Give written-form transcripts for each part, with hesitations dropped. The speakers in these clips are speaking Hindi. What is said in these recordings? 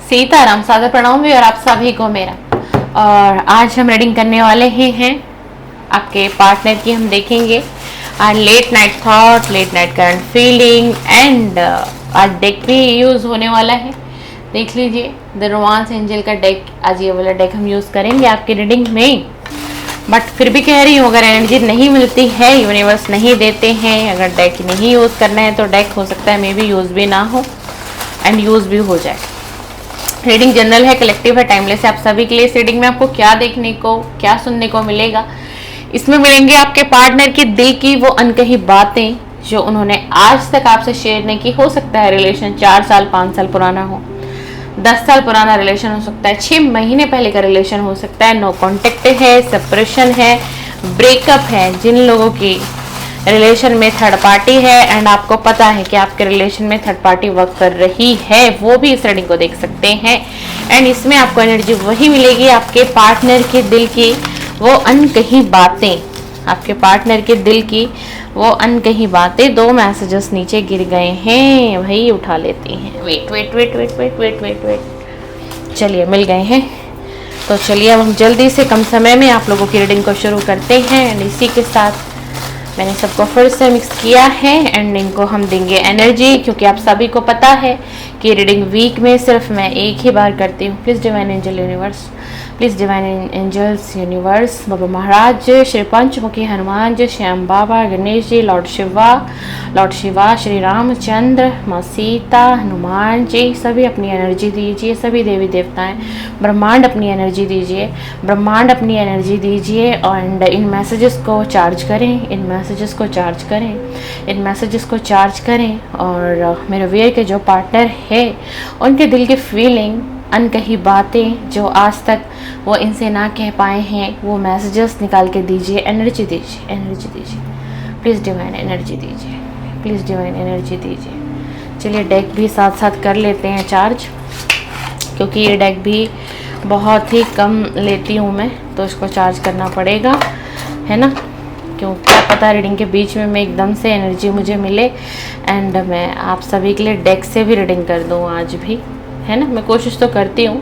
सीताराम, सादर प्रणाम भी और आप सभी को मेरा। और आज हम रीडिंग करने वाले ही हैं आपके पार्टनर की। हम देखेंगे late night thought, late night current feeling and आज डेक भी यूज होने वाला है। देख लीजिए द रोमांस एंजल का डेक, आज ये वाला डेक हम यूज करेंगे आपकी रीडिंग में। बट फिर भी कह रही हूँ, अगर एनर्जी नहीं मिलती है, यूनिवर्स नहीं देते हैं, अगर डेक नहीं यूज करना है तो डेक हो सकता है मे बी यूज भी ना हो एंड यूज भी हो जाए। रीडिंग जनरल है, कलेक्टिव है, टाइमलेस है आप सभी के लिए। इस रीडिंग में आपको क्या देखने को, क्या सुनने को मिलेगा, इसमें मिलेंगे आपके पार्टनर के दिल की वो अनकही बातें जो उन्होंने आज तक आपसे शेयर नहीं की। हो सकता है रिलेशन 4 साल 5 साल पुराना हो, 10 साल पुराना रिलेशन हो सकता है, 6 महीने पहले का रिलेशन हो सकता है, नो कॉन्टेक्ट है, सेपरेशन है, ब्रेकअप है। जिन लोगों की रिलेशन में थर्ड पार्टी है एंड आपको पता है कि आपके रिलेशन में थर्ड पार्टी वर्क कर रही है, वो भी इस रीडिंग को देख सकते हैं। एंड इसमें आपको एनर्जी वही मिलेगी, आपके पार्टनर के दिल की वो अनकही बातें, आपके पार्टनर के दिल की वो अनकही बातें। 2 मैसेजेस नीचे गिर गए हैं, वही उठा लेते हैं। Wait wait wait wait wait wait wait wait चलिए मिल गए हैं। तो चलिए अब हम जल्दी से कम समय में आप लोगों की रीडिंग को शुरू करते हैं। एंड इसी के साथ मैंने सबको फिर से मिक्स किया है एंड इनको हम देंगे एनर्जी, क्योंकि आप सभी को पता है कि रीडिंग वीक में सिर्फ मैं एक ही बार करती हूँ। Please divine angel universe, please divine angels universe, Baba Maharaj, Shri Panchmukhi Hanuman ji, Shyam Baba, Ganesh ji, Lord Shiva, Shri Ramchandra, माँ सीता, हनुमान जी, सभी अपनी एनर्जी दीजिए। सभी देवी देवताएं, ब्रह्मांड अपनी एनर्जी दीजिए, ब्रह्मांड अपनी एनर्जी दीजिए। एंड इन मैसेजेस को चार्ज करें, इन मैसेजेस को चार्ज करें, इन मैसेजेस को चार्ज करें। और मेरे व्यूअर के जो पार्टनर है उनके दिल की फीलिंग, अनकही बातें जो आज तक वो इनसे ना कह पाए हैं, वो मैसेजेस निकाल के दीजिए। एनर्जी दीजिए, एनर्जी दीजिए, प्लीज़ डिवाइन एनर्जी दीजिए, प्लीज़ डिवाइन एनर्जी दीजिए। चलिए डेक भी साथ साथ कर लेते हैं चार्ज, क्योंकि ये डेक भी बहुत ही कम लेती हूँ मैं, तो इसको चार्ज करना पड़ेगा, है ना। क्यों, क्या पता रीडिंग के बीच में मैं एकदम से एनर्जी मुझे मिले एंड मैं आप सभी के लिए डेक से भी रीडिंग कर दूँ आज भी, है ना। मैं कोशिश तो करती हूँ।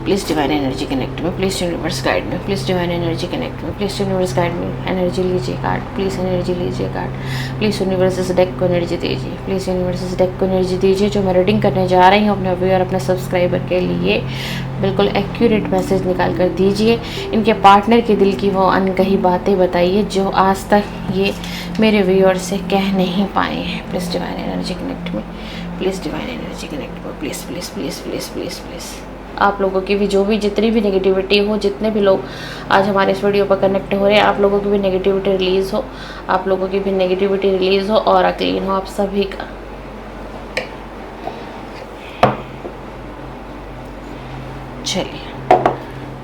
प्लीज़ डिवाइन एनर्जी कनेक्ट में, प्लीज़ यूनिवर्स गाइड में, प्लीज़ डिवाइन एनर्जी कनेक्ट में, प्लीज़ यूनिवर्स गाइड में। एनर्जी लीजिए कार्ड, प्लीज़ एनर्जी लीजिए कार्ड, प्लीज़ यूनिवर्स इस डेक को एनर्जी दीजिए, प्लीज़ यूनिवर्स इस डेक को एनर्जी दीजिए। जो मैं रीडिंग करने जा रही हूँ अपने व्यूअर, अपने सब्सक्राइबर के लिए बिल्कुल एक्यूरेट मैसेज निकाल कर दीजिए। इनके पार्टनर के दिल की वो अनकही बातें बताइए जो आज तक ये मेरे व्यूअर से कह नहीं पाए हैं। प्लीज़ डिवाइन एनर्जी कनेक्ट में, प्लीज़ डिवाइन एनर्जी कनेक्ट में, please please please please please please. आप लोगों की भी जो भी जितनी भी नेगेटिविटी हो, जितने भी लोग आज हमारे इस वीडियो पर कनेक्ट हो रहे हैं, आप लोगों की भी नेगेटिविटी रिलीज़ हो, आप लोगों की भी नेगेटिविटी रिलीज़ हो और क्लीन हो आप सभी का। चलिए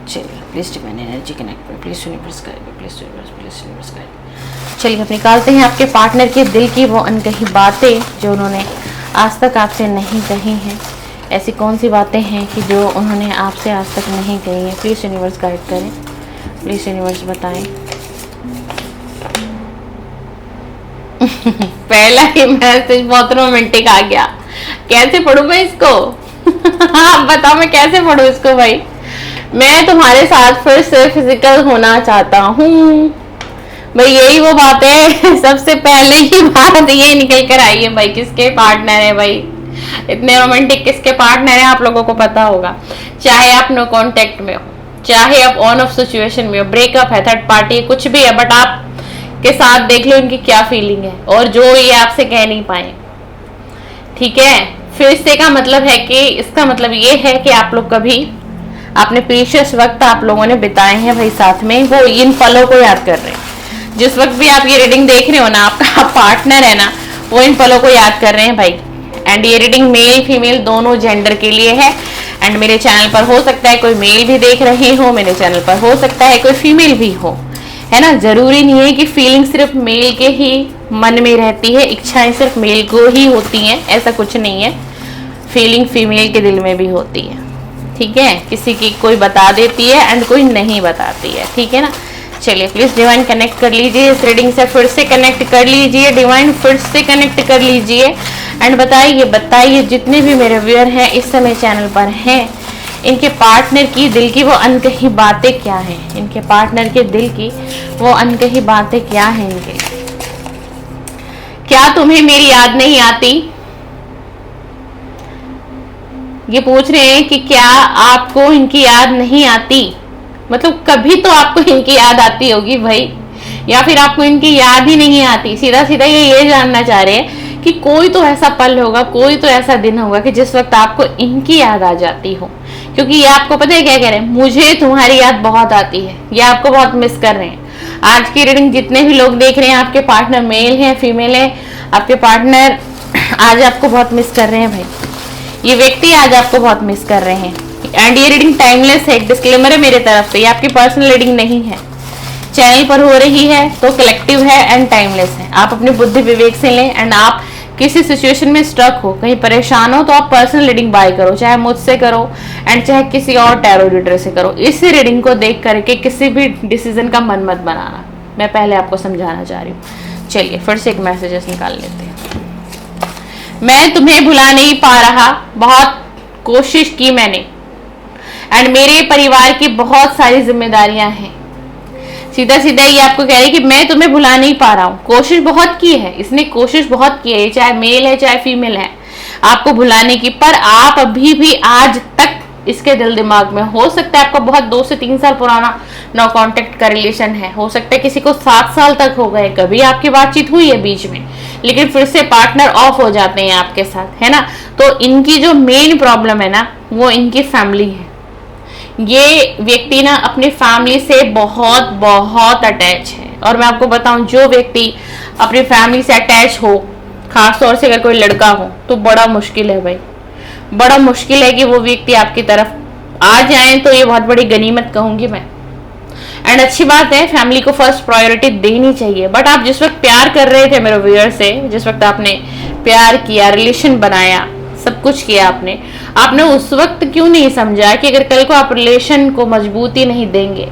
चलिए, प्लीज़ डिवाइन एनर्जी कनेक्ट में, प्लीज़ यूनिवर्स गाइड में, please universe, please universe guide. चलिए अब निकालते हैं आपके पार्टनर के दिल की वो अनकही बातें जो उन्होंने आज तक आपसे नहीं कही हैं। ऐसी कौन सी बातें हैं कि जो उन्होंने आपसे आज तक नहीं कही हैं। प्लीज़ यूनिवर्स गाइड करें, प्लीज़ यूनिवर्स बताएं। पहला ही मैसेज बहुत रोमांटिक आ गया, कैसे पढ़ूं मैं इसको? आप बताओ मैं कैसे पढ़ूं इसको भाई। मैं तुम्हारे साथ फिर से फिजिकल होना चाहता हूँ भाई। यही वो बात है, सबसे पहले ही बात ये निकल कर आई है भाई। किसके पार्टनर है भाई, इतने रोमांटिक किसके पार्टनर है आप लोगों को पता होगा। चाहे आप नो कांटेक्ट में हो, चाहे आप ऑन ऑफ सिचुएशन में हो, ब्रेकअप है, थर्ड पार्टी, कुछ भी है, बट आप के साथ देख लो इनकी क्या फीलिंग है और जो ये आपसे कह नहीं पाए। ठीक है, फिर से का मतलब है कि इसका मतलब ये है कि आप लोग कभी अपने प्रीशियस वक्त आप लोगों ने बिताए हैं भाई साथ में, वो इन पलों को याद कर रहे हैं। जिस वक्त भी आप ये रीडिंग देख रहे हो ना, आपका पार्टनर है ना, वो इन पलों को याद कर रहे हैं भाई। एंड ये रीडिंग मेल फीमेल दोनों जेंडर के लिए है। एंड मेरे चैनल पर हो सकता है कोई मेल भी देख रहे हो, मेरे चैनल पर हो सकता है कोई फीमेल भी हो, है ना। जरूरी नहीं है कि फीलिंग सिर्फ मेल के ही मन में रहती है, इच्छाएं सिर्फ मेल को ही होती हैं, ऐसा कुछ नहीं है। फीलिंग फीमेल के दिल में भी होती है, ठीक है। किसी की कोई बता देती है एंड कोई नहीं बताती है, ठीक है ना। चलिए प्लीज डिवाइन कनेक्ट कर लीजिए, इस रीडिंग से फिर से कनेक्ट कर लीजिए, डिवाइन फिर से कनेक्ट कर लीजिए एंड बताइए जितने भी मेरे व्यूअर हैं इस समय चैनल पर हैं, इनके पार्टनर की दिल की वो अनकही बातें क्या हैं, इनके पार्टनर के दिल की वो अनकही बातें क्या हैं इनके। क्या तुम्हें मेरी याद नहीं आती? ये पूछ रहे हैं कि क्या आपको इनकी याद नहीं आती, मतलब कभी तो आपको इनकी याद आती होगी भाई, या फिर आपको इनकी याद ही नहीं आती। सीधा सीधा ये जानना चाह रहे हैं कि कोई तो ऐसा पल होगा, कोई तो ऐसा दिन होगा कि जिस वक्त आपको इनकी याद आ जाती हो, क्योंकि ये आपको पता है क्या कह रहे हैं, मुझे तुम्हारी याद बहुत आती है, ये आपको बहुत मिस कर रहे हैं। आज की रीडिंग जितने भी लोग देख रहे हैं, आपके पार्टनर मेल है फीमेल है, आपके पार्टनर आज आपको बहुत मिस कर रहे हैं भाई, ये व्यक्ति आज आपको बहुत मिस कर रहे हैं। एंड ये रीडिंग टाइमलेस है, एक डिस्क्लेमर है मेरे तरफ से, ये आपकी पर्सनल रीडिंग नहीं है, चैनल पर हो रही है तो कलेक्टिव है एंड टाइमलेस है। आप अपने बुद्धि विवेक से लें एंड आप किसी सिचुएशन में स्ट्रक हो, कहीं परेशान हो, तो आप पर्सनल रीडिंग बाय करो, चाहे मुझसे करो एंड चाहे किसी और टैरो रीडर से करो। इस रीडिंग को देख करके किसी भी डिसीजन का मन मत बनाना, मैं पहले आपको समझाना चाह रही हूँ। चलिए फिर से एक मैसेजेस निकाल लेते हैं। मैं तुम्हें भुला नहीं पा रहा, बहुत कोशिश की मैंने एंड मेरे परिवार की बहुत सारी जिम्मेदारियां हैं। सीधा सीधा ये आपको कह रही है कि मैं तुम्हें भुला नहीं पा रहा हूँ, कोशिश बहुत की है, इसने कोशिश बहुत की है, चाहे मेल है चाहे फीमेल है, आपको भुलाने की, पर आप अभी भी आज तक इसके दिल दिमाग में। हो सकता है आपका बहुत 2 से 3 साल पुराना नो कांटेक्ट का रिलेशन है, हो सकता है किसी को 7 साल तक हो गए, कभी आपकी बातचीत हुई है बीच में, लेकिन फिर से पार्टनर ऑफ हो जाते हैं आपके साथ, है ना। तो इनकी जो मेन प्रॉब्लम है ना, वो इनकी फैमिली है। ये व्यक्ति ना अपनी फैमिली से बहुत बहुत अटैच है, और मैं आपको बताऊं, जो व्यक्ति अपनी फैमिली से अटैच हो, खास तौर से अगर कोई लड़का हो, तो बड़ा मुश्किल है भाई, बड़ा मुश्किल है कि वो व्यक्ति आपकी तरफ आ जाए, तो ये बहुत बड़ी गनीमत कहूंगी मैं। एंड अच्छी बात है, फैमिली को फर्स्ट प्रायोरिटी देनी चाहिए। बट आप जिस वक्त प्यार कर रहे थे मेरे व्यूअर से, जिस वक्त आपने प्यार किया, रिलेशन बनाया, सब कुछ किया आपने उस वक्त क्यों नहीं समझा कि अगर कल को आप रिलेशन को मजबूती नहीं देंगे,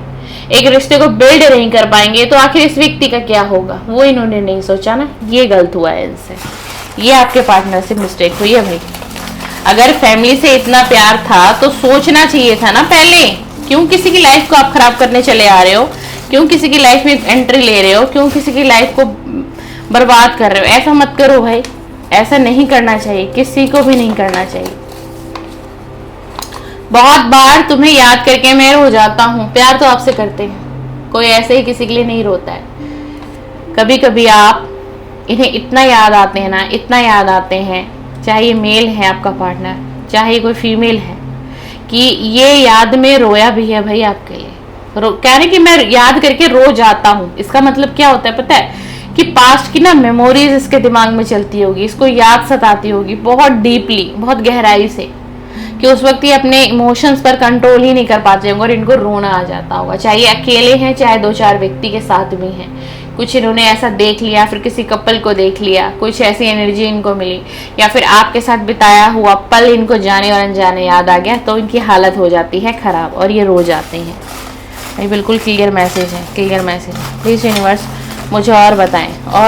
एक रिश्ते को बिल्ड नहीं कर पाएंगे, तो आखिर इस व्यक्ति का क्या होगा, वो इन्होंने नहीं सोचा ना। ये गलत हुआ है इनसे, ये आपके पार्टनर से मिस्टेक हुई है भाई। अगर फैमिली से इतना प्यार था तो सोचना चाहिए था ना पहले, क्यों किसी की लाइफ को आप खराब करने चले आ रहे हो, क्यों किसी की लाइफ में एंट्री ले रहे हो, क्यों किसी की लाइफ को बर्बाद कर रहे हो। ऐसा मत करो भाई, ऐसा नहीं करना चाहिए, किसी को भी नहीं करना चाहिए। बहुत बार तुम्हें याद करके मैं रो जाता हूँ। प्यार तो आपसे करते हैं, कोई ऐसे ही किसी के लिए नहीं रोता है। कभी कभी आप इन्हें इतना याद आते हैं ना, इतना याद आते हैं, चाहे ये मेल है आपका पार्टनर, चाहे कोई फीमेल है, कि ये याद में रोया भी है भाई आपके लिए। कह रहे कि मैं याद करके रो जाता हूँ, इसका मतलब क्या होता है पता है, कि पास्ट की ना मेमोरीज इसके दिमाग में चलती होगी, इसको याद सताती होगी बहुत डीपली, बहुत गहराई से, कि उस वक्त ये अपने इमोशंस पर कंट्रोल ही नहीं कर पाते होंगे और इनको रोना आ जाता होगा। चाहे ये अकेले हैं, चाहे 2-4 व्यक्ति के साथ भी हैं, कुछ इन्होंने ऐसा देख लिया, फिर किसी कपल को देख लिया, कुछ ऐसी एनर्जी इनको मिली, या फिर आपके साथ बिताया हुआ पल इनको जाने और अनजाने याद आ गया, तो इनकी हालत हो जाती है खराब और ये रो जाते हैं। ये बिल्कुल क्लियर मैसेज है, क्लियर मैसेज है। प्लीज यूनिवर्स मुझे और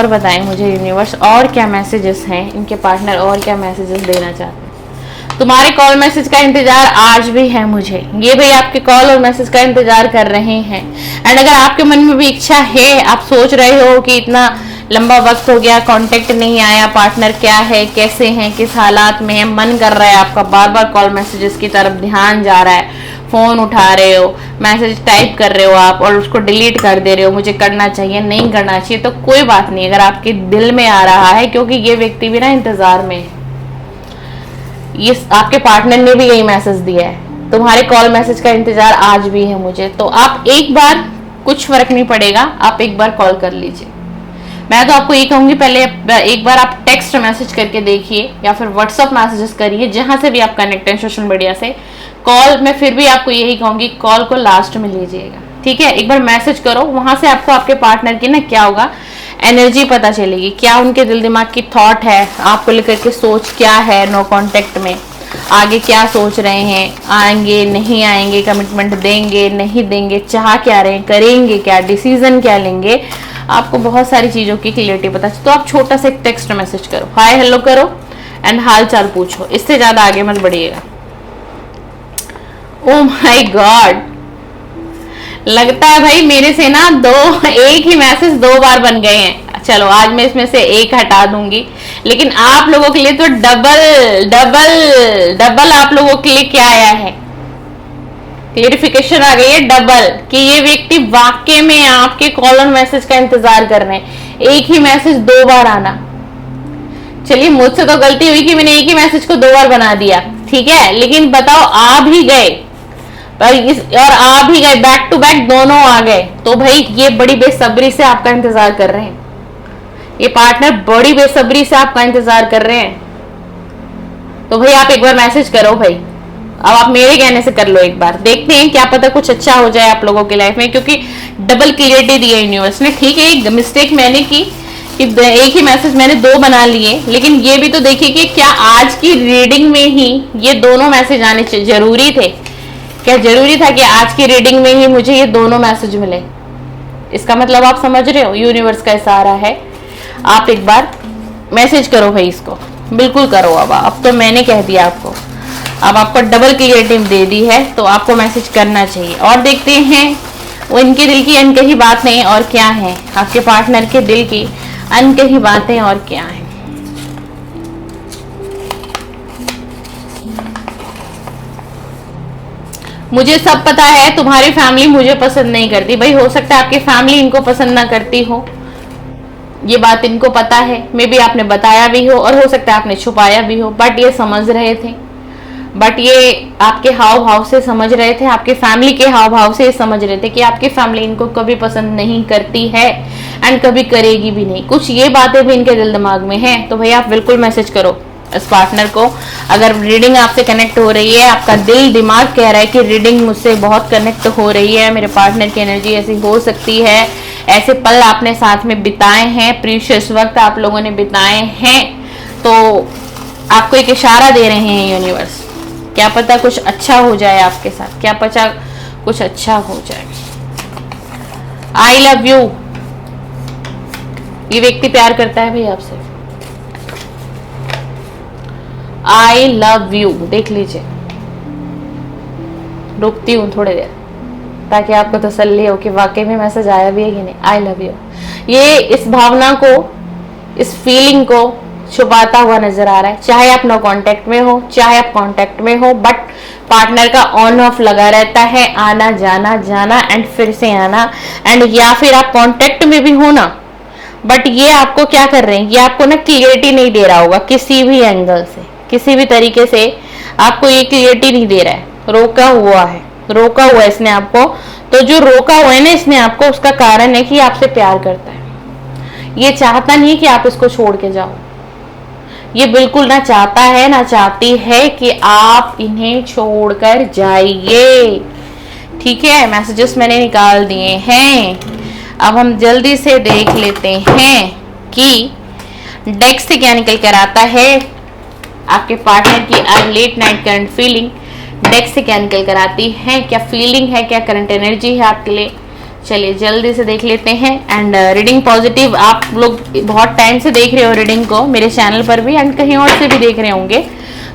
बताएं मुझे यूनिवर्स, और क्या मैसेजेस हैं इनके पार्टनर, और क्या मैसेजेस देना चाहते हैं। तुम्हारे कॉल मैसेज का इंतजार आज भी है मुझे, ये भाई आपके कॉल और मैसेज का इंतजार कर रहे हैं। एंड अगर आपके मन में भी इच्छा है, आप सोच रहे हो कि इतना लंबा वक्त हो गया, कांटेक्ट नहीं आया, पार्टनर क्या है, कैसे हैं, किस हालात में है, मन कर रहा है आपका, बार बार कॉल मैसेजेस की तरफ ध्यान जा रहा है, फोन उठा रहे हो, मैसेज टाइप कर रहे हो आप और उसको डिलीट कर दे रहे हो, मुझे करना चाहिए नहीं करना चाहिए, तो कोई बात नहीं, अगर आपके दिल में आ रहा है, क्योंकि ये व्यक्ति भी ना इंतजार में है, ये आपके पार्टनर ने भी यही मैसेज दिया है, तुम्हारे कॉल मैसेज का इंतजार आज भी है मुझे, तो आप एक बार, कुछ फर्क नहीं पड़ेगा, आप एक बार कॉल कर लीजिए। मैं तो आपको ये कहूंगी, पहले एक बार आप टेक्स्ट मैसेज करके देखिए या फिर व्हाट्सएप मैसेजेस करिए, जहां से भी आप कनेक्ट हैं सोशल मीडिया से। कॉल में फिर भी आपको यही कहूंगी, कॉल को लास्ट में लीजिएगा, ठीक है। एक बार मैसेज करो, वहां से आपको आपके पार्टनर की ना क्या होगा, एनर्जी पता चलेगी, क्या उनके दिल दिमाग की थॉट है, आपको लेकर के सोच क्या है नो कांटेक्ट में, आगे क्या सोच रहे हैं, आएंगे नहीं आएंगे, कमिटमेंट देंगे नहीं देंगे, चाह क्या रहे हैं, करेंगे क्या, डिसीजन क्या लेंगे, आपको बहुत सारी चीजों की क्लियरिटी पता चले। तो आप छोटा सा एक टेक्स्ट मैसेज करो, हाय हेलो करो एंड हाल चाल पूछो, इससे ज्यादा आगे मत बढ़िएगा। ओ माय गॉड, लगता है भाई मेरे से ना एक ही मैसेज 2 बार बन गए हैं। चलो आज मैं इसमें से एक हटा दूंगी, लेकिन आप लोगों के लिए तो डबल डबल डबल आप लोगों के लिए क्या आया है, क्लियरिफिकेशन आ गई है डबल, कि ये व्यक्ति वाकई में आपके कॉल और मैसेज का इंतजार कर रहे हैं। एक ही मैसेज 2 बार आना, चलिए मुझसे तो गलती हुई कि मैंने एक ही मैसेज को 2 बार बना दिया, ठीक है, लेकिन बताओ आ भी गए और आ भी गए, बैक टू बैक दोनों आ गए, तो भाई ये बड़ी बेसब्री से आपका इंतजार कर रहे हैं, ये पार्टनर बड़ी बेसब्री से आपका इंतजार कर रहे हैं। तो भाई आप एक बार मैसेज करो भाई, अब आप मेरे कहने से कर लो एक बार, देखते हैं क्या पता कुछ अच्छा हो जाए आप लोगों की लाइफ में, क्योंकि डबल क्लियरिटी दी है यूनिवर्स ने। ठीक है, एक मिस्टेक मैंने की कि एक ही मैसेज मैंने 2 बना लिए, लेकिन ये भी तो देखिए कि क्या आज की रीडिंग में ही ये दोनों मैसेज आने जरूरी थे, क्या जरूरी था कि आज की रीडिंग में ही मुझे ये दोनों मैसेज मिले? इसका मतलब आप समझ रहे हो यूनिवर्स का इशारा है। आप एक बार मैसेज करो भाई इसको, बिल्कुल करो। अब तो मैंने कह दिया आपको, अब आपको डबल क्लियरिटी दे दी है, तो आपको मैसेज करना चाहिए। और देखते हैं वो इनके दिल की अनकही बातें और क्या है, आपके पार्टनर के दिल की अनकही बातें और क्या है। मुझे सब पता है तुम्हारी फैमिली मुझे पसंद नहीं करती। भाई हो सकता है आपकी फैमिली इनको पसंद ना करती हो, ये बात इनको पता है, मे बी आपने बताया भी हो और हो सकता है आपने छुपाया भी हो, बट ये समझ रहे थे, बट ये आपके हाव भाव से समझ रहे थे, आपके फैमिली के हाव भाव से समझ रहे थे कि आपकी फैमिली इनको कभी पसंद नहीं करती है एंड कभी करेगी भी नहीं। कुछ ये बातें भी इनके दिल दिमाग में हैं। तो भाई आप बिल्कुल मैसेज करो इस पार्टनर को। अगर रीडिंग आपसे कनेक्ट हो रही है, आपका दिल दिमाग कह रहा है कि रीडिंग मुझसे बहुत कनेक्ट हो रही है, मेरे पार्टनर की एनर्जी ऐसी हो सकती है, ऐसे पल आपने साथ में बिताए हैं, प्रीशियस वक्त आप लोगों ने बिताए हैं, तो आपको एक इशारा दे रहे हैं यूनिवर्स, क्या पता कुछ अच्छा हो जाए आपके साथ, क्या पता कुछ अच्छा हो जाए। आई लव यू, ये व्यक्ति प्यार करता है भाई आपसे। आई लव यू, देख लीजिए, रुकती हूँ थोड़ी देर ताकि आपको तसल्ली हो कि वाकई में मैसेज आया भी है कि नहीं। आई लव यू, ये इस भावना को, इस फीलिंग को छुपाता हुआ नजर आ रहा है। चाहे आप नो कांटेक्ट में हो, चाहे आप कांटेक्ट में हो, बट पार्टनर का ऑन ऑफ लगा रहता है, आना जाना जाना एंड फिर से आना, एंड या फिर आप कांटेक्ट में भी हो ना, बट ये आपको क्या कर रहे हैं, ये आपको ना क्लियरिटी नहीं दे रहा होगा किसी भी एंगल से, किसी भी तरीके से आपको ये क्लियरिटी नहीं दे रहा है, रोका हुआ है, रोका हुआ है इसने आपको। तो जो रोका हुआ है ना इसने आपको, उसका कारण है कि आपसे प्यार करता है, ये चाहता नहीं कि आप इसको छोड़ के जाओ, ये बिल्कुल ना चाहता है ना चाहती है कि आप इन्हें छोड़कर जाइए। ठीक है, मैसेजेस मैंने निकाल दिए हैं। अब हम जल्दी से देख लेते हैं कि डेक से क्या निकल कर आता है। आपके पार्टनर की late night current feeling deck से क्या निकल कर आती है, क्या फीलिंग है, क्या करंट एनर्जी है आपके लिए। चलिए जल्दी से देख लेते हैं। एंड रीडिंग पॉजिटिव, आप लोग बहुत टाइम से देख रहे हो रीडिंग को मेरे चैनल पर भी एंड कहीं और से भी देख रहे होंगे,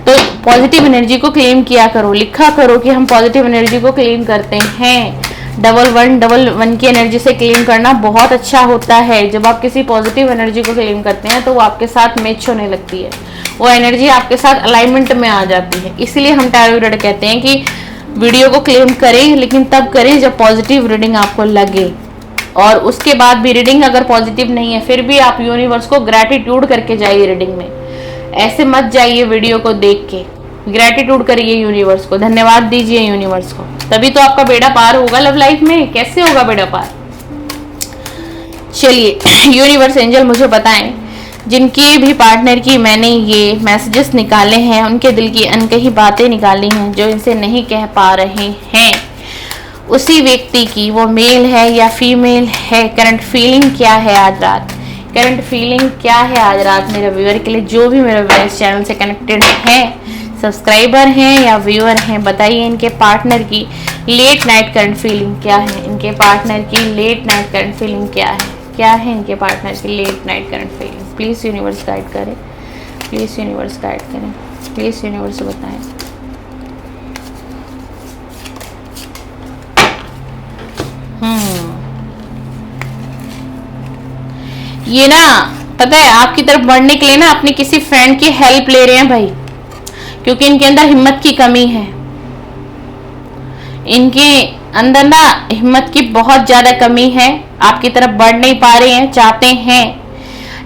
तो पॉजिटिव एनर्जी को क्लेम किया करो, लिखा करो कि हम पॉजिटिव एनर्जी को क्लेम करते हैं। 1111 की एनर्जी से क्लेम करना बहुत अच्छा होता है। जब आप किसी पॉजिटिव एनर्जी को क्लेम करते हैं तो वो आपके साथ मैच होने लगती है, वो एनर्जी आपके साथ अलाइनमेंट में आ जाती है। इसलिए हम टैरो रीडर कहते हैं कि वीडियो को क्लेम करें, लेकिन तब करें जब पॉजिटिव रीडिंग आपको लगे, और उसके बाद भी रीडिंग अगर पॉजिटिव नहीं है फिर भी आप यूनिवर्स को ग्रैटिट्यूड करके जाइए रीडिंग में। ऐसे मत जाइए वीडियो को देख के, ग्रैटिट्यूड करिए यूनिवर्स को, धन्यवाद दीजिए यूनिवर्स को, तभी तो आपका बेड़ा पार होगा लव लाइफ में। कैसे होगा बेड़ा पार? चलिए यूनिवर्स एंजल मुझे बताएं, जिनके भी पार्टनर की मैंने ये मैसेजेस निकाले हैं, उनके दिल की अनकही बातें निकाली हैं जो इनसे नहीं कह पा रहे हैं, उसी व्यक्ति की, वो मेल है या फीमेल है, करंट फीलिंग क्या है आज रात, करंट फीलिंग क्या है आज रात मेरे व्यूअर के लिए, जो भी मेरे व्यूअर इस चैनल से कनेक्टेड है। सब्सक्राइबर हैं या व्यूअर हैं, बताइए इनके पार्टनर की लेट नाइट करंट फीलिंग क्या है, इनके पार्टनर की लेट नाइट करंट फीलिंग क्या है, क्या है इनके पार्टनर की late night current feeling. Please universe guide करें, प्लीज़ यूनिवर्स गाइड करें, प्लीज़ यूनिवर्स बताएं। ये ना पता है आपकी तरफ बढ़ने के लिए ना अपनी किसी फ्रेंड की हेल्प ले रहे हैं भाई, क्योंकि इनके अंदर हिम्मत की कमी है, इनके अंदर ना हिम्मत की बहुत ज्यादा कमी है, आपकी तरफ बढ़ नहीं पा रहे हैं, चाहते हैं।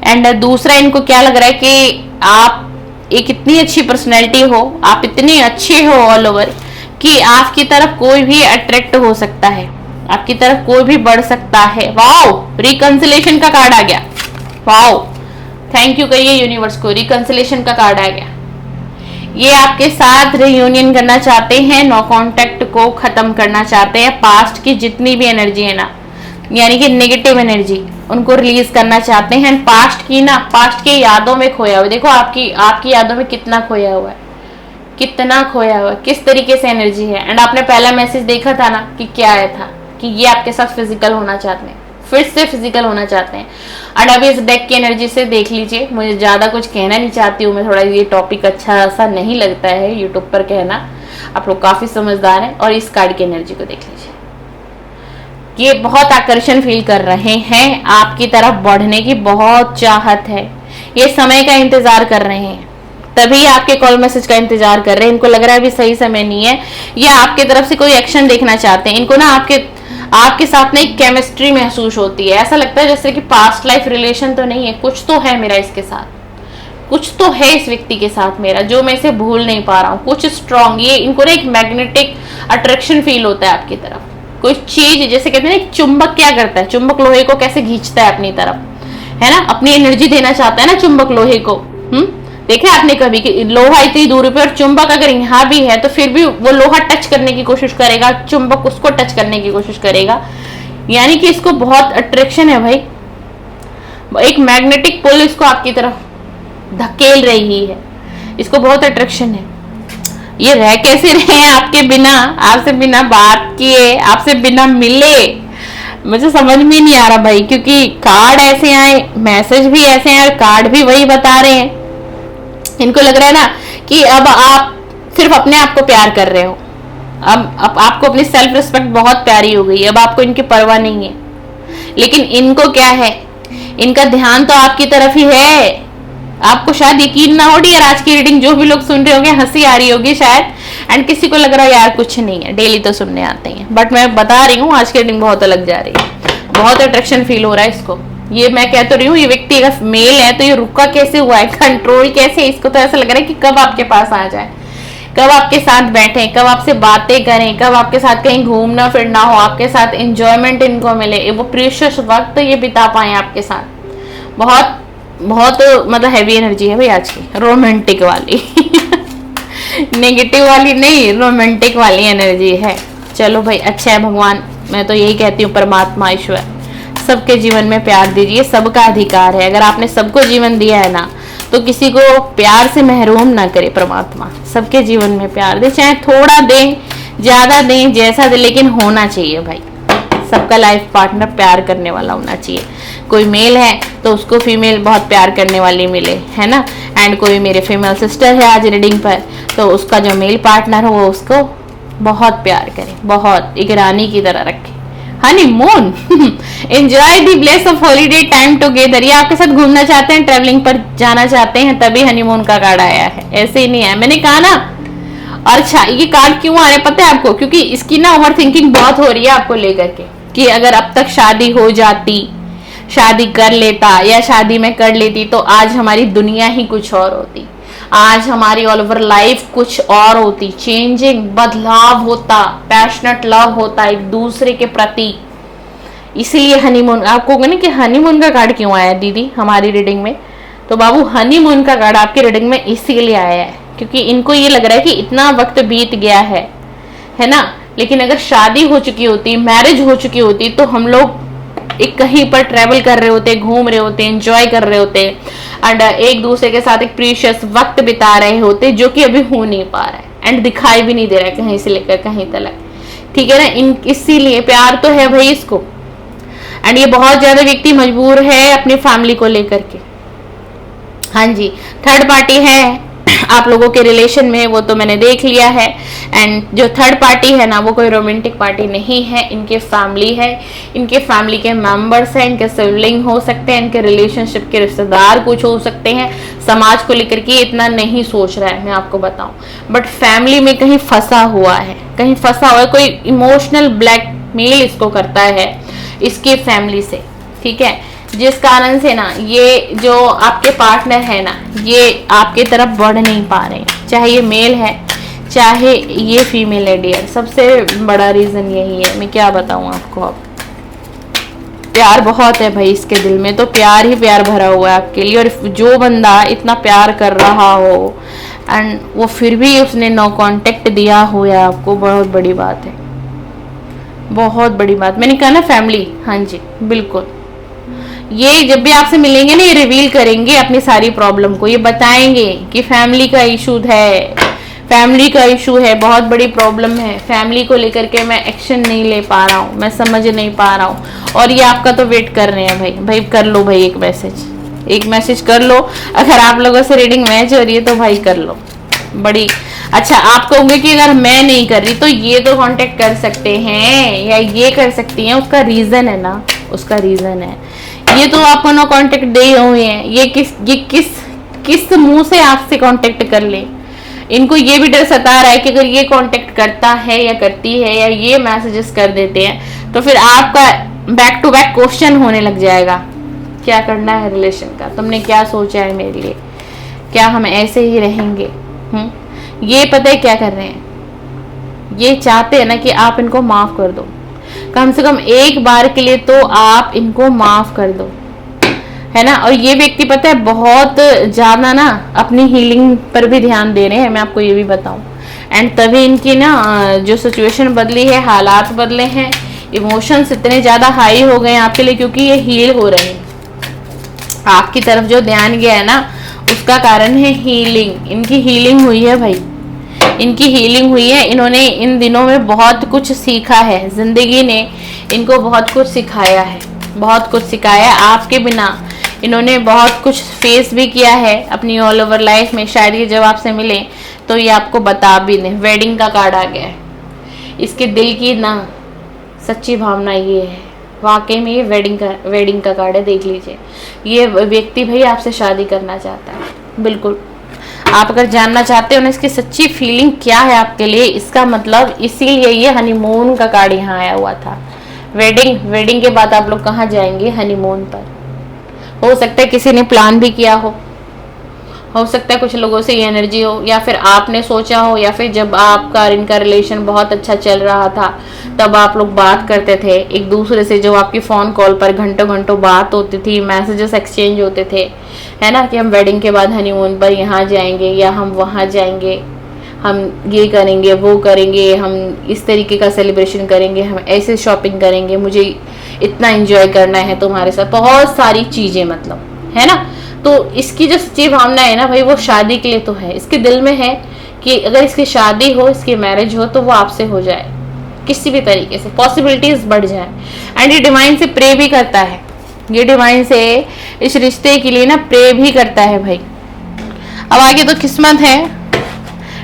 एंड दूसरा इनको क्या लग रहा है कि आप एक इतनी अच्छी पर्सनैलिटी हो, आप इतने अच्छे हो ऑल ओवर कि आपकी तरफ कोई भी अट्रैक्ट हो सकता है, आपकी तरफ कोई भी बढ़ सकता है। वाओ, रिकंसिलेशन का कार्ड आ गया। वाओ, थैंक यू कहिए यूनिवर्स को, रिकंसिलेशन का कार्ड आ गया। ये आपके साथ रियूनियन करना चाहते हैं, नो कांटेक्ट को खत्म करना चाहते हैं, पास्ट की जितनी भी एनर्जी है ना, यानी कि नेगेटिव एनर्जी, उनको रिलीज करना चाहते हैं। पास्ट की ना, पास्ट के यादों में खोया हुआ, देखो आपकी यादों में कितना खोया हुआ है, कितना खोया हुआ है, किस तरीके से एनर्जी है। एंड आपने पहला मैसेज देखा था ना कि क्या आया था, कि ये आपके साथ फिजिकल होना चाहते हैं, फिर से फिजिकल होना चाहते हैं। और अभी इस डेक की एनर्जी से देख लीजिए, मुझे ज्यादा कुछ कहना नहीं चाहती हूँ मैं, थोड़ा ये टॉपिक अच्छा सा नहीं लगता है यूट्यूब पर कहना, आप लोग काफी समझदार हैं। और इस कार्ड की एनर्जी को देख लीजिए, ये बहुत आकर्षण फील कर रहे हैं, आपकी तरफ बढ़ने की बहुत चाहत है, ये समय का इंतजार कर रहे हैं, तभी आपके कॉल मैसेज का इंतजार कर रहे हैं। इनको लग रहा है अभी सही समय नहीं है, या आपके तरफ से कोई एक्शन देखना चाहते हैं। इनको ना आपके साथ ना एक केमिस्ट्री महसूस होती है, ऐसा लगता है जैसे कि पास्ट लाइफ रिलेशन तो नहीं है, कुछ तो है मेरा इसके साथ, कुछ तो है इस व्यक्ति के साथ मेरा, जो मैं इसे भूल नहीं पा रहा हूँ, कुछ स्ट्रॉन्ग। ये इनको ना एक मैग्नेटिक अट्रैक्शन फील होता है आपकी तरफ, कोई चीज, जैसे कहते हैं ना चुंबक क्या करता है, चुंबक लोहे को कैसे खींचता है अपनी तरफ, है ना, अपनी एनर्जी देना चाहता है ना चुंबक लोहे को। देखे आपने कभी कि लोहा इतनी दूरी पे और चुंबक अगर यहाँ भी है तो फिर भी वो लोहा टच करने की कोशिश करेगा, चुंबक उसको टच करने की कोशिश करेगा, यानी कि इसको बहुत अट्रैक्शन है भाई, एक मैग्नेटिक पुल इसको आपकी तरफ धकेल रही है, इसको बहुत अट्रैक्शन है। ये रह कैसे रहे हैं आपके बिना, आपसे बिना बात किए, आपसे बिना मिले, मुझे समझ में नहीं आ रहा भाई, क्योंकि कार्ड ऐसे आए, मैसेज भी ऐसे हैं और कार्ड भी वही बता रहे हैं। इनको लग रहा है ना कि अब आप सिर्फ अपने आप को प्यार कर रहे हो, अब आपको अपनी सेल्फ रिस्पेक्ट बहुत प्यारी हो गई, अब आपको इनकी परवाह नहीं है। लेकिन इनको क्या है, इनका ध्यान तो आपकी तरफ ही है। आपको शायद यकीन ना हो डियर, आज की रीडिंग जो भी लोग सुन रहे होंगे हंसी आ रही होगी शायद, एंड किसी को लग रहा है यार कुछ नहीं है, डेली तो सुनने आते हैं, बट मैं बता रही हूँ आज की रीडिंग बहुत अलग जा रही है, बहुत अट्रैक्शन फील हो रहा है इसको। ये मैं कह तो रही हूँ, ये व्यक्ति अगर मेल है तो ये रुका कैसे हुआ है, कंट्रोल कैसे, इसको तो ऐसा लग रहा है कि कब आपके पास आ जाए, कब आपके साथ बैठे, कब आपसे बातें करें, कब आपके साथ कहीं घूमना फिरना हो, आपके साथ एंजॉयमेंट इनको मिले, वो प्रीशियस वक्त ये बिता पाए आपके साथ। बहुत बहुत मतलब हैवी एनर्जी है भाई आज की, रोमांटिक वाली नेगेटिव वाली नहीं, रोमांटिक वाली एनर्जी है। चलो भाई अच्छा है, भगवान मैं तो यही कहती हूँ, परमात्मा ईश्वर सबके जीवन में प्यार दीजिए, सबका अधिकार है, अगर आपने सबको जीवन दिया है ना तो किसी को प्यार से महरूम ना करे परमात्मा, सबके जीवन में प्यार दे, चाहे थोड़ा दें ज्यादा दें जैसा दे, लेकिन होना चाहिए भाई, सबका लाइफ पार्टनर प्यार करने वाला होना चाहिए। कोई मेल है तो उसको फीमेल बहुत प्यार करने वाली मिले, है ना, एंड कोई मेरे फीमेल सिस्टर है आज रीडिंग पर तो उसका जो मेल पार्टनर हो वो उसको बहुत प्यार करे, बहुत एक रानी की तरह रखे। Honeymoon enjoy the bless of holiday time together, ये आपके साथ घूमना चाहते हैं, ट्रैवलिंग पर जाना चाहते हैं, तभी हनीमून का कार्ड आया है, ऐसे ही नहीं है, मैंने कहा ना। और अच्छा ये कार्ड क्यों आ रहे पता है आपको, क्योंकि इसकी ना ओवर थिंकिंग बहुत हो रही है आपको लेकर के, कि अगर अब तक शादी हो जाती, शादी कर लेता या शादी में कर लेती तो आज हमारी दुनिया ही कुछ और होती, आज हमारी ऑल ओवर लाइफ कुछ और होती, चेंजिंग बदलाव होता, पैशनेट लव होता एक दूसरे के प्रति। इसीलिए हनीमून, आपको ना कि हनीमून का कार्ड क्यों आया दीदी हमारी रीडिंग में, तो बाबू हनीमून का कार्ड आपकी रीडिंग में इसीलिए आया है क्योंकि इनको ये लग रहा है कि इतना वक्त बीत गया है ना, लेकिन अगर शादी हो चुकी होती, मैरिज हो चुकी होती तो हम लोग एक कहीं पर ट्रेवल कर रहे होते, घूम रहे होते, एंजॉय कर रहे होते एंड एक दूसरे के साथ एक प्रीशियस वक्त बिता रहे होते, जो कि अभी हो नहीं पा रहा है एंड दिखाई भी नहीं दे रहा है कहीं से लेकर कहीं तक, ठीक है ना। इसीलिए प्यार तो है भाई इसको, एंड ये बहुत ज्यादा व्यक्ति मजबूर है अपनी फैमिली को लेकर के। हाँ जी, थर्ड पार्टी है आप लोगों के रिलेशन में, वो तो मैंने देख लिया है। एंड जो थर्ड पार्टी है ना, वो कोई रोमांटिक पार्टी नहीं है, इनके फैमिली है, इनके फैमिली के मेंबर्स हैं, इनके सिबलिंग हो सकते हैं, इनके रिलेशनशिप के रिश्तेदार कुछ हो सकते हैं। समाज को लेकर के इतना नहीं सोच रहा है, मैं आपको बताऊं, बट फैमिली में कहीं फंसा हुआ है, कहीं फंसा हुआ है, कोई इमोशनल ब्लैकमेल इसको करता है इसके फैमिली से, ठीक है। जिस कारण से ना ये जो आपके पार्टनर है ना, ये आपके तरफ बढ़ नहीं पा रहे हैं, चाहे ये मेल है चाहे ये फीमेल है डियर। सबसे बड़ा रीजन यही है, मैं क्या बताऊं आपको। अब प्यार बहुत है भाई इसके दिल में, तो प्यार ही प्यार भरा हुआ है आपके लिए। और जो बंदा इतना प्यार कर रहा हो एंड वो फिर भी उसने नो कांटेक्ट दिया हो या आपको, बहुत बड़ी बात है, बहुत बड़ी बात। मैंने कहा ना फैमिली, हाँ जी बिल्कुल, ये जब भी आपसे मिलेंगे ना, ये रिवील करेंगे अपनी सारी प्रॉब्लम को, ये बताएंगे कि फैमिली का इशू है, फैमिली का इशू है, बहुत बड़ी प्रॉब्लम है, फैमिली को लेकर के मैं एक्शन नहीं ले पा रहा हूँ, मैं समझ नहीं पा रहा हूँ। और ये आपका तो वेट कर रहे हैं भाई। भाई कर लो भाई, एक मैसेज कर लो। अगर आप लोगों से रीडिंग मैच हो रही है तो भाई कर लो। बड़ी अच्छा, आप कहोगे कि अगर मैं नहीं कर रही तो ये तो कांटेक्ट कर सकते हैं या ये कर सकती हैं, उसका रीजन है ना, उसका रीजन है। ये तो आपको नो कांटेक्ट दे हुए हैं, ये किस मुंह से आपसे कांटेक्ट कर ले। इनको ये भी डर सता रहा है कि अगर ये कांटेक्ट करता है या करती है या ये मैसेजेस कर देते हैं तो फिर आपका बैक टू बैक क्वेश्चन होने लग जाएगा, क्या करना है रिलेशन का, तुमने क्या सोचा है मेरे लिए, क्या हम ऐसे ही रहेंगे। ये पता है क्या कर रहे हैं, ये चाहते हैं ना कि आप इनको माफ कर दो, कम से कम एक बार के लिए तो आप इनको माफ कर दो, है ना। और ये व्यक्ति पता है बहुत ज्यादा ना अपनी हीलिंग पर भी ध्यान दे रहे हैं, मैं आपको ये भी बताऊं। एंड तभी इनकी ना जो सिचुएशन बदली है, हालात बदले हैं, इमोशंस इतने ज्यादा हाई हो गए हैं आपके लिए, क्योंकि ये हील हो रहे हैं। आपकी तरफ जो ध्यान गया है ना, उसका कारण है हीलिंग। इनकी हीलिंग हुई है भाई, इनकी हीलिंग हुई है। इन्होंने इन दिनों में बहुत कुछ सीखा है, जिंदगी ने इनको बहुत कुछ सिखाया है, बहुत कुछ सिखाया है। आपके बिना इन्होंने बहुत कुछ फेस भी किया है अपनी ऑल ओवर लाइफ में। शायद ये जब आपसे मिले तो ये आपको बता भी दें। वेडिंग का कार्ड आ गया है, इसके दिल की ना सच्ची भावना ये है, वाकई में ये वेडिंग का कार्ड है, देख लीजिए। ये व्यक्ति भाई आपसे शादी करना चाहता है, बिल्कुल। आप अगर जानना चाहते हो ना इसकी सच्ची फीलिंग क्या है आपके लिए, इसका मतलब इसीलिए ये हनीमून का कार्ड यहाँ आया हुआ था। वेडिंग के बाद आप लोग कहाँ जाएंगे, हनीमून पर। हो सकता है किसी ने प्लान भी किया हो सकता है कुछ लोगों से ये एनर्जी हो, या फिर आपने सोचा हो, या फिर जब आपका इनका रिलेशन बहुत अच्छा चल रहा था तब आप लोग बात करते थे एक दूसरे से, जो आपकी फोन कॉल पर घंटों घंटों बात होती थी, मैसेजेस एक्सचेंज होते थे, है ना, कि हम वेडिंग के बाद हनीमून पर यहाँ जाएंगे या हम वहाँ जाएंगे, हम ये करेंगे वो करेंगे, हम इस तरीके का सेलिब्रेशन करेंगे, हम ऐसे शॉपिंग करेंगे, मुझे इतना एंजॉय करना है तुम्हारे साथ, बहुत सारी चीजें, मतलब, है ना। तो इसकी जो सच्ची भावना है ना भाई, वो शादी के लिए तो है, इसके दिल में है कि अगर इसकी शादी हो, इसकी मैरिज हो तो वो आपसे हो जाए, किसी भी तरीके से पॉसिबिलिटीज बढ़ जाए। एंड ये डिवाइन से प्रे भी करता है, ये डिवाइन से इस रिश्ते के लिए ना प्रे भी करता है भाई। अब आगे तो किस्मत है,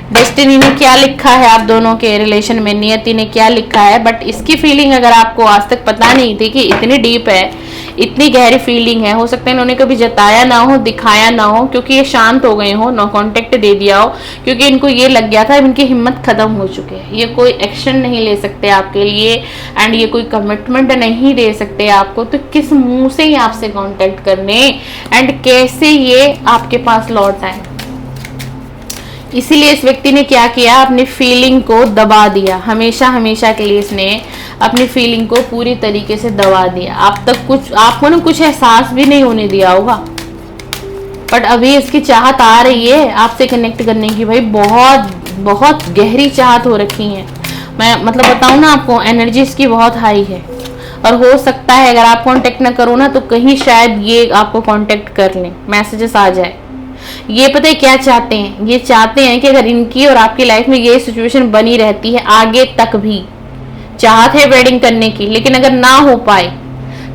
डेस्टिनी ने क्या लिखा है आप दोनों के रिलेशन में, नियति ने क्या लिखा है। बट इसकी फीलिंग अगर आपको आज तक पता नहीं थी कि इतनी डीप है, इतनी गहरी फीलिंग है, हो सकता है इन्होंने कभी जताया ना हो, दिखाया ना हो, क्योंकि ये शांत हो गए हो, नो कांटेक्ट दे दिया हो, क्योंकि इनको ये लग गया था इनकी हिम्मत खत्म हो चुकी है, ये कोई एक्शन नहीं ले सकते आपके लिए, एंड ये कोई कमिटमेंट नहीं दे सकते आपको, तो किस मुंह से ही आपसे कांटेक्ट करने, एंड कैसे ये आपके पास लौट आए। इसीलिए इस व्यक्ति ने क्या किया, अपनी फीलिंग को दबा दिया, हमेशा हमेशा के लिए इसने अपनी फीलिंग को पूरी तरीके से दबा दिया। आपको ना कुछ एहसास भी नहीं होने दिया होगा, बट अभी इसकी चाहत आ रही है आपसे कनेक्ट करने की भाई, बहुत बहुत गहरी चाहत हो रखी है। मैं मतलब बताऊं ना आपको, एनर्जी इसकी बहुत हाई है, और हो सकता है अगर आप कांटेक्ट ना करो ना तो कहीं शायद ये आपको कांटेक्ट कर लें, मैसेजेस आ जाए। ये पता है क्या चाहते हैं, ये चाहते हैं कि अगर इनकी और आपकी लाइफ में ये सिचुएशन बनी रहती है आगे तक भी, चाहत है वेडिंग करने की, लेकिन अगर ना हो पाए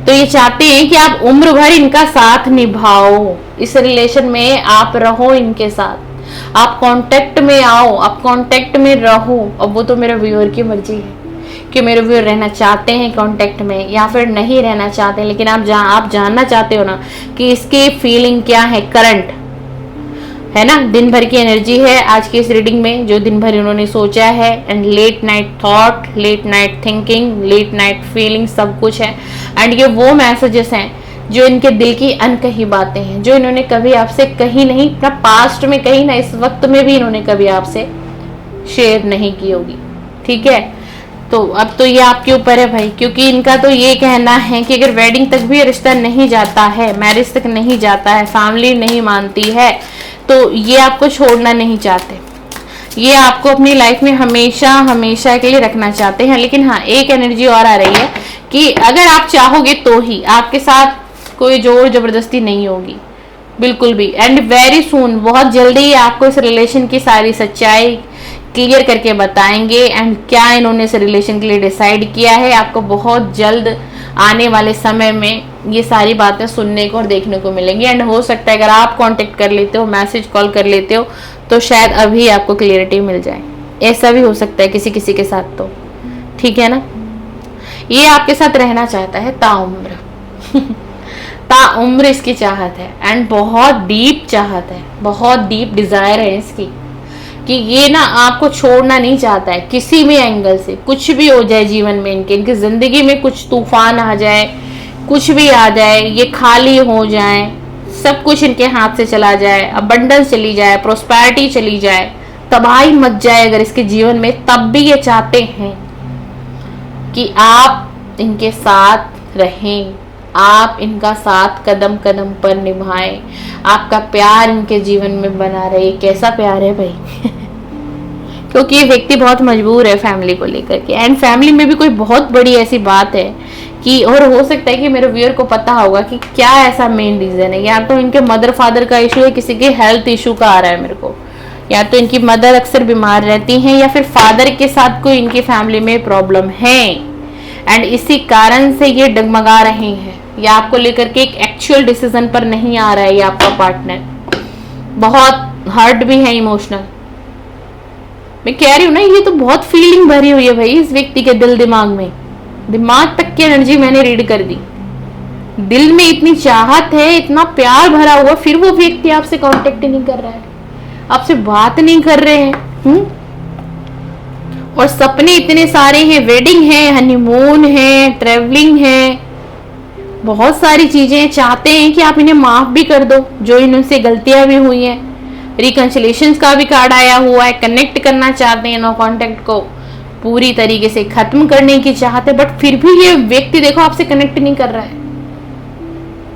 तो ये चाहते हैं कि आप उम्र भर इनका साथ निभाओ, इस रिलेशन में आप रहो इनके साथ, आप कांटेक्ट में आओ, आप कांटेक्ट में रहो। अब वो तो मेरे व्यूअर की मर्जी है कि मेरे व्यूअर रहना चाहते हैं कांटेक्ट में या फिर नहीं रहना चाहते हैं, लेकिन आप जानना चाहते हो ना कि इसकी फीलिंग क्या है करंट, है ना। दिन भर की एनर्जी है आज की इस रीडिंग में, जो दिन भर इन्होंने सोचा है, and late night thought, late night thinking, late night feeling, सब कुछ है। एंड ये वो मैसेजेस हैं जो इनके दिल की अनकही बातें हैं, जो इन्होंने कभी आपसे कही नहीं, ना पास्ट में कही, ना इस वक्त में भी इन्होंने कभी आपसे शेयर नहीं की होगी, ठीक है। तो अब तो ये आपके ऊपर है भाई, क्योंकि इनका तो ये कहना है कि अगर वेडिंग तक भी रिश्ता नहीं जाता है, मैरिज तक नहीं जाता है, फैमिली नहीं मानती है, तो ये आपको छोड़ना नहीं चाहते, ये आपको अपनी लाइफ में हमेशा हमेशा के लिए रखना चाहते हैं। लेकिन हाँ, एक एनर्जी और आ रही है कि अगर आप चाहोगे तो ही, आपके साथ कोई जोर जबरदस्ती नहीं होगी बिल्कुल भी। एंड वेरी सून, बहुत जल्दी आपको इस रिलेशन की सारी सच्चाई क्लियर करके बताएंगे, एंड क्या इन्होंने इस रिलेशन के लिए डिसाइड किया है, आपको बहुत जल्द आने वाले समय में ये सारी बातें सुनने को और देखने को मिलेंगी। एंड हो सकता है अगर आप कांटेक्ट कर लेते हो, मैसेज कॉल कर लेते हो, तो शायद अभी आपको क्लियरिटी मिल जाए, ऐसा भी हो सकता है किसी किसी के साथ, तो ठीक है ना। ये आपके साथ रहना चाहता है ताउम्र ताउम्र इसकी चाहत है, एंड बहुत डीप चाहत है, बहुत डीप डिजायर है इसकी कि ये ना आपको छोड़ना नहीं चाहता है किसी भी एंगल से। कुछ भी हो जाए जीवन में इनकी जिंदगी में, कुछ तूफान आ जाए, कुछ भी आ जाए, ये खाली हो जाए, सब कुछ इनके हाथ से चला जाए, अबंडेंस चली जाए, प्रोस्पेरिटी चली जाए, तबाही मच जाए अगर इसके जीवन में, तब भी ये चाहते हैं कि आप इनके साथ रहें, आप इनका साथ कदम कदम पर निभाएं, आपका प्यार इनके जीवन में बना रहे। कैसा प्यार है भाई क्योंकि ये व्यक्ति बहुत मजबूर है फैमिली को लेकर के, एंड फैमिली में भी कोई बहुत बड़ी ऐसी बात है कि, और हो सकता है कि मेरे व्यूअर को पता होगा कि क्या ऐसा मेन रीजन है। या तो इनके मदर फादर का इशू है, किसी के हेल्थ इशू का आ रहा है मेरे को, या तो इनकी मदर अक्सर बीमार रहती हैं, या फिर फादर के साथ कोई इनकी फैमिली में प्रॉब्लम है, एंड इसी कारण से ये डगमगा रहे हैं, या आपको लेकर के एक एक्चुअल डिसीजन पर नहीं आ रहा है। ये आपका पार्टनर बहुत हर्ट भी है, इमोशनल, मैं कह रही हूँ ना, ये तो बहुत फीलिंग भरी हुई है भाई इस व्यक्ति के दिल दिमाग में, दिमाग तक की एनर्जी मैंने रीड कर दी। दिल में इतनी चाहत है, इतना प्यार भरा हुआ, फिर वो व्यक्ति आपसे कांटेक्ट नहीं कर रहा है, आपसे बात नहीं कर रहे हैं। और सपने इतने सारे हैं, वेडिंग है, हनीमून है, ट्रेवलिंग है, बहुत सारी चीजें चाहते हैं कि आप इन्हें माफ भी कर दो, जो इनसे गलतियां भी हुई हैं। रिकंसिलेशन का भी कार्ड आया हुआ है, कनेक्ट करना चाहते हैं, नो कांटेक्ट को पूरी तरीके से खत्म करने की चाहते हैं, बट फिर भी ये व्यक्ति देखो आपसे कनेक्ट नहीं कर रहा है।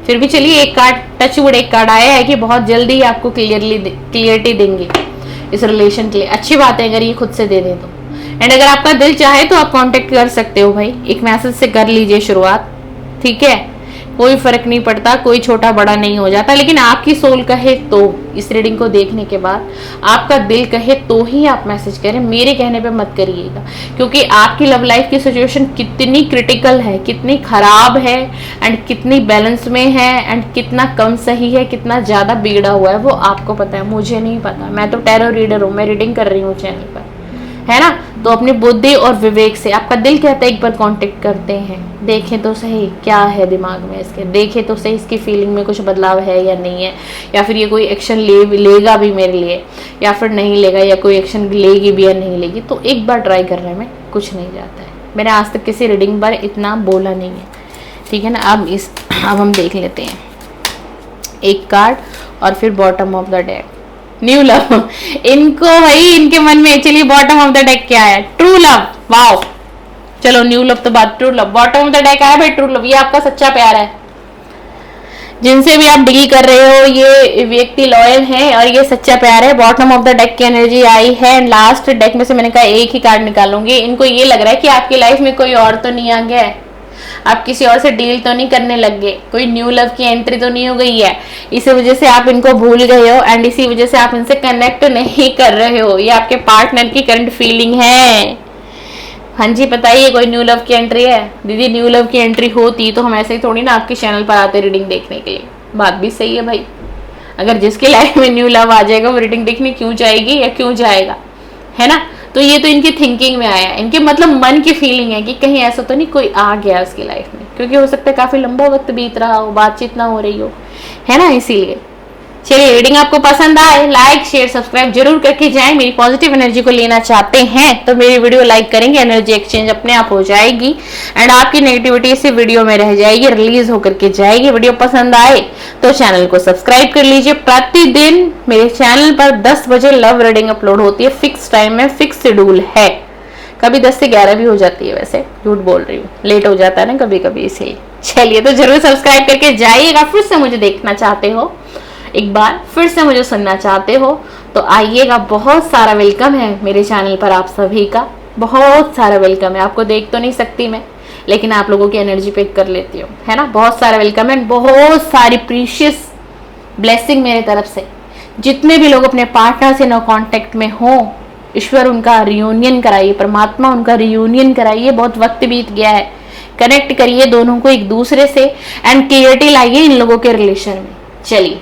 फिर भी चलिए एक कार्ड, टचवुड, एक कार्ड आया है कि बहुत जल्दी आपको क्लियरिटी देंगे इस रिलेशन के लिए। अच्छी बात है अगर ये खुद से दे दे तो। एंड अगर आपका दिल चाहे तो आप कांटेक्ट कर सकते हो भाई, एक मैसेज से कर लीजिए शुरुआत, ठीक है, कोई फर्क नहीं पड़ता, कोई छोटा बड़ा नहीं हो जाता। लेकिन आपकी सोल कहे तो, इस रीडिंग को देखने के बाद आपका दिल कहे तो ही आप मैसेज करें, मेरे कहने पे मत करिएगा, क्योंकि आपकी लव लाइफ की सिचुएशन कितनी क्रिटिकल है, कितनी खराब है, एंड कितनी बैलेंस में है, एंड कितना कम सही है, कितना ज्यादा बिगड़ा हुआ है, वो आपको पता है, मुझे नहीं पता। मैं तो टैरो रीडर हूँ, मैं रीडिंग कर रही हूँ चैनल पर, है ना। तो अपनी बुद्धि और विवेक से, आपका दिल कहता है एक बार कांटेक्ट करते हैं, देखें तो सही क्या है दिमाग में इसके, देखें तो सही इसकी फीलिंग में कुछ बदलाव है या नहीं है, या फिर ये कोई एक्शन लेगा भी मेरे लिए या फिर नहीं लेगा, या कोई एक्शन लेगी भी या नहीं लेगी। तो एक बार ट्राई करने में कुछ नहीं जाता है। मैंने आज तक किसी रीडिंग पर इतना बोला नहीं है, ठीक है ना। अब हम देख लेते हैं एक कार्ड और फिर bottom of the deck, new love. इनको भाई इनके मन में, चलिए बॉटम ऑफ द डेक क्या है, ट्रू लव। वाओ, चलो न्यू लव तो बात, true love bottom of the deck आया भाई, ट्रू लव। ये आपका सच्चा प्यार है, जिनसे भी आप डील कर रहे हो ये व्यक्ति लॉयल है और ये सच्चा प्यार है। बॉटम ऑफ द डेक की एनर्जी आई है। लास्ट डेक में से मैंने कहा एक ही कार्ड निकालूंगी। इनको ये लग रहा है कि आपकी लाइफ में कोई और तो नहीं आ गया है, आप किसी और से डील तो नहीं करने लग गए, कोई न्यू लव की एंट्री तो नहीं हो गई है, इसी वजह से आप इनको भूल गए हो एंड इसी वजह से आप इनसे कनेक्ट नहीं कर रहे हो। ये आपके पार्टनर की करंट फीलिंग है। हाँ जी, बताइए कोई न्यू लव की एंट्री है? दीदी न्यू लव की एंट्री होती तो हम ऐसे ही थोड़ी ना आपके चैनल पर आते रीडिंग देखने के लिए। बात भी सही है भाई, अगर जिसके लाइफ में न्यू लव आ जाएगा वो रीडिंग देखने क्यों जाएगी या क्यों जाएगा, है ना। तो ये तो इनकी थिंकिंग में आया, इनके मतलब मन की फीलिंग है कि कहीं ऐसा तो नहीं कोई आ गया उसकी लाइफ में, क्योंकि हो सकता है काफी लंबा वक्त बीत रहा हो, बातचीत ना हो रही हो, है ना, इसीलिए। चलिए, रीडिंग आपको पसंद आए लाइक शेयर सब्सक्राइब जरूर करके जाएं। मेरी पॉजिटिव एनर्जी को लेना चाहते हैं तो मेरी वीडियो लाइक करेंगे, एनर्जी एक्सचेंज अपने आप हो जाएगी एंड आपकी नेगेटिविटी इसी वीडियो में रह जाएगी, रिलीज होकर के जाएगी। वीडियो पसंद आए तो चैनल को सब्सक्राइब कर लीजिए। प्रतिदिन मेरे चैनल पर 10 बजे लव रीडिंग अपलोड होती है, फिक्स टाइम में, फिक्स शेड्यूल है। कभी 10 से 11 भी हो जाती है, वैसे झूठ बोल रही हूँ, लेट हो जाता है ना कभी कभी, इसलिए। चलिए, तो जरूर सब्सक्राइब करके जाइएगा। फिर से मुझे देखना चाहते हो, एक बार फिर से मुझे सुनना चाहते हो तो आइएगा। बहुत सारा वेलकम है मेरे चैनल पर आप सभी का, बहुत सारा वेलकम है। आपको देख तो नहीं सकती मैं, लेकिन आप लोगों की एनर्जी पिक कर लेती हूँ, है ना। बहुत सारा वेलकम है, बहुत सारी प्रीशियस ब्लेसिंग मेरे तरफ से। जितने भी लोग अपने पार्टनर से नो कांटेक्ट में हो, ईश्वर उनका रियूनियन कराइए, परमात्मा उनका रियूनियन कराइए। बहुत वक्त बीत गया है, कनेक्ट करिए दोनों को एक दूसरे से एंड क्लियरिटी लाइए इन लोगों के रिलेशन में। चलिए,